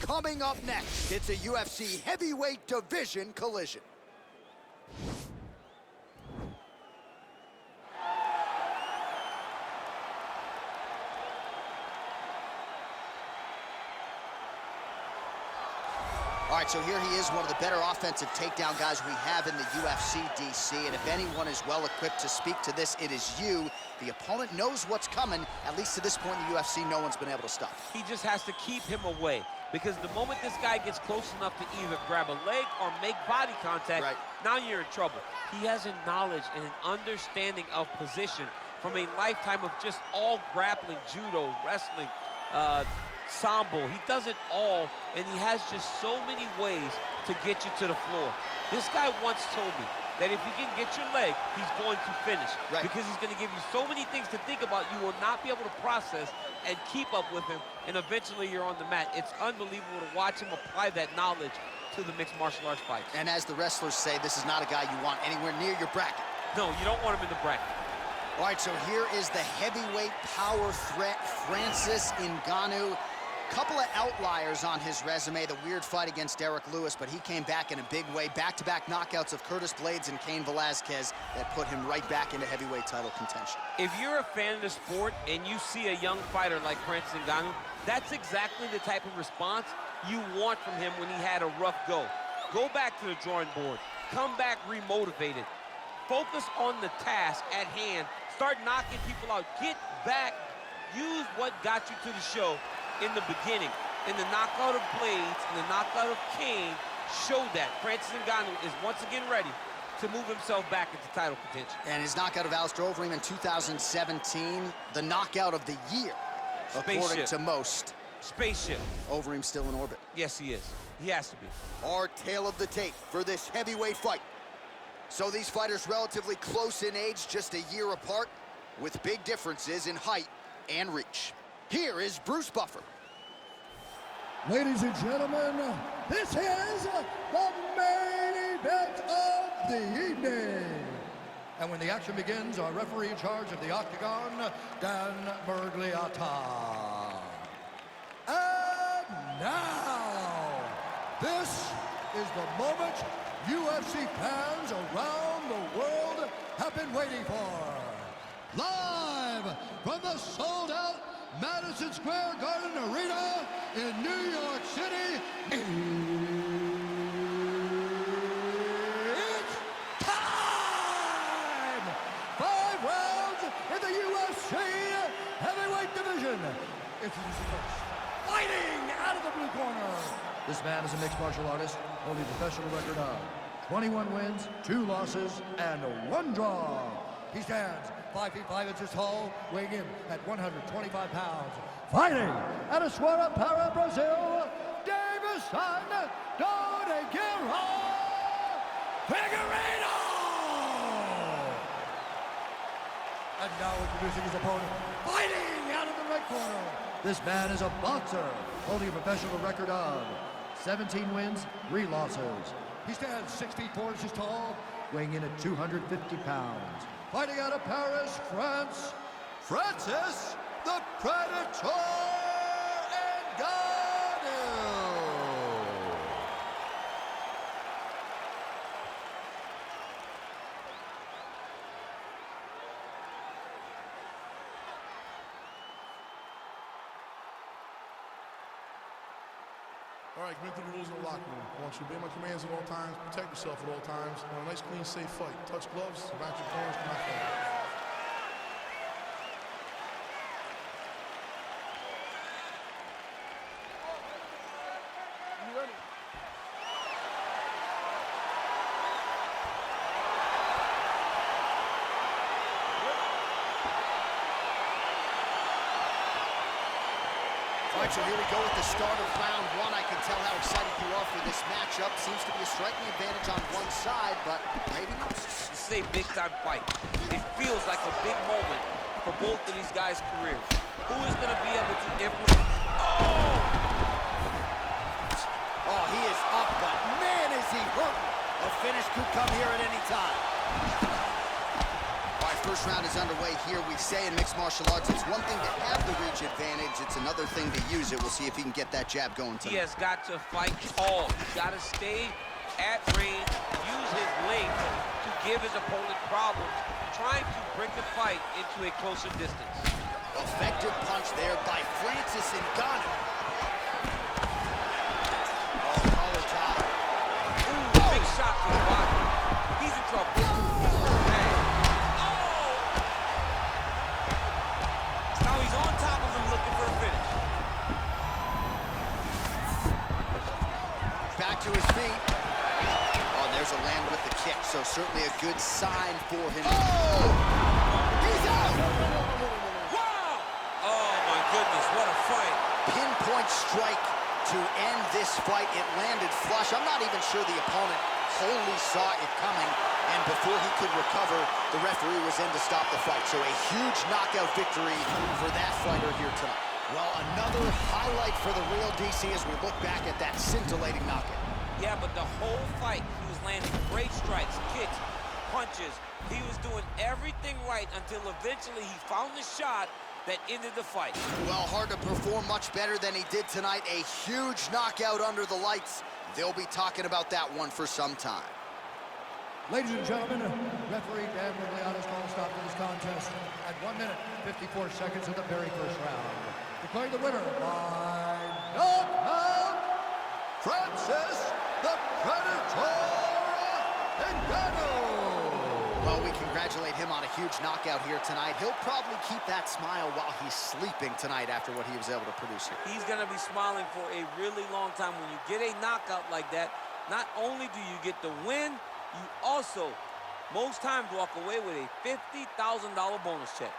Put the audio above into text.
Coming up next, it's a UFC heavyweight division collision. All right, so here he is, one of the better offensive takedown guys we have in the UFC, DC. And if anyone is well-equipped to speak to this, it is you. The opponent knows what's coming. At least to this point in the UFC, no one's been able to stop. He just has to keep him away, because the moment this guy gets close enough to either grab a leg or make body contact, now you're in trouble. He has a knowledge and an understanding of position from a lifetime of just all grappling, judo, wrestling, sambo. He does it all, and he has just so many ways to get you to the floor. This guy once told me that if you can get your leg, he's going to finish. Because he's going to give you so many things to think about, you will not be able to process and keep up with him, and eventually you're on the mat. It's unbelievable to watch him apply that knowledge to the mixed martial arts fight. And as the wrestlers say, this is not a guy you want anywhere near your bracket. No, you don't want him in the bracket. All right, so here is the heavyweight power threat, Francis Ngannou. Couple of outliers on his resume, the weird fight against Derek Lewis, but he came back in a big way. Back-to-back knockouts of Curtis Blades and Cain Velasquez that put him right back into heavyweight title contention. If you're a fan of the sport and you see a young fighter like Francis Ngannou, that's exactly the type of response you want from him when he had a rough go. Go back to the drawing board. Come back remotivated. Focus on the task at hand. Start knocking people out. Get back. Use what got you to the show in the beginning. In the knockout of Blades, in the knockout of Cain, showed that Francis Ngannou is once again ready to move himself back into title contention. And his knockout of Alistair Overeem in 2017, the knockout of the year, according to most. Spaceship. Overeem's still in orbit. Yes, he is. He has to be. Our tale of the tape for this heavyweight fight. So these fighters relatively close in age, just a year apart, with big differences in height and reach. Here is Bruce Buffer. Ladies and gentlemen, this is the main event of the evening. And when the action begins, our referee in charge of the Octagon, Dan Bergliata. And now, this is the moment UFC fans around the world have been waiting for. Live from the sold-out Madison Square Garden Arena in New York City, it's time! 5 rounds in the UFC heavyweight division. Introducing first, fighting out of the blue corner. This man is a mixed martial artist holding a professional record of 21 wins, 2 losses, and 1 draw. He stands 5 feet 5 inches tall, weighing in at 125 pounds. Fighting out of Guadalajara, Brazil, Davison Donegiro Figueiredo! And now introducing his opponent, fighting out of the right corner. This man is a boxer, holding a professional record of 17 wins, 3 losses. He stands 6 feet 4 inches tall, weighing in at 250 pounds. Fighting out of Paris, France, Francis the Predator Ngannou. All right, commit to the rules in the locker room. I want you to obey my commands at all times, protect yourself at all times. I want a nice, clean, safe fight. Touch gloves, back your corners, come out there. You ready? All right, so here we go with the start of round 1. I can tell how excited you are for this matchup. Seems to be a striking advantage on one side, but maybe not. This is a big-time fight. It feels like a big moment for both of these guys' careers. Who is going to be able to implement? Oh, he is up, but man, is he hurt. A finish could come here at any time. All right, first round is underway here. We say in mixed martial arts, it's one thing to have the reach advantage, it's another thing to use it. We'll see if he can get that jab going tonight. He has got to fight tall. He's got to stay at range, use his length to give his opponent problems, trying to bring the fight into a closer distance. Effective punch there by Francis Ngannou. Oh, collar tie. Ooh, big shot to the body. He's in trouble. Hey. Oh! Now he's on top of him looking for a finish. Back to his feet. Oh, there's a land with the kick, so certainly a good sign for him. Oh! He's out! Wow! Oh, my goodness, what a fight. Pinpoint strike to end this fight. It landed flush. I'm not even sure the opponent wholly saw it coming, and before he could recover, the referee was in to stop the fight. So a huge knockout victory for that fighter here tonight. Well, another highlight for the real DC as we look back at that scintillating knockout. Yeah, but the whole fight, he was landing great strikes, kicks, punches. He was doing everything right until eventually he found the shot that ended the fight. Well, hard to perform much better than he did tonight. A huge knockout under the lights. They'll be talking about that one for some time. Ladies and gentlemen, referee Dan Rigliotta's called a stop to this contest at 1 minute, 54 seconds of the very first round. Declaring the winner by knockout, Francis the Predator Ngannou. Well, we congratulate him on a huge knockout here tonight. He'll probably keep that smile while he's sleeping tonight after what he was able to produce here. He's going to be smiling for a really long time. When you get a knockout like that, not only do you get the win, you also, most times, walk away with a $50,000 bonus check.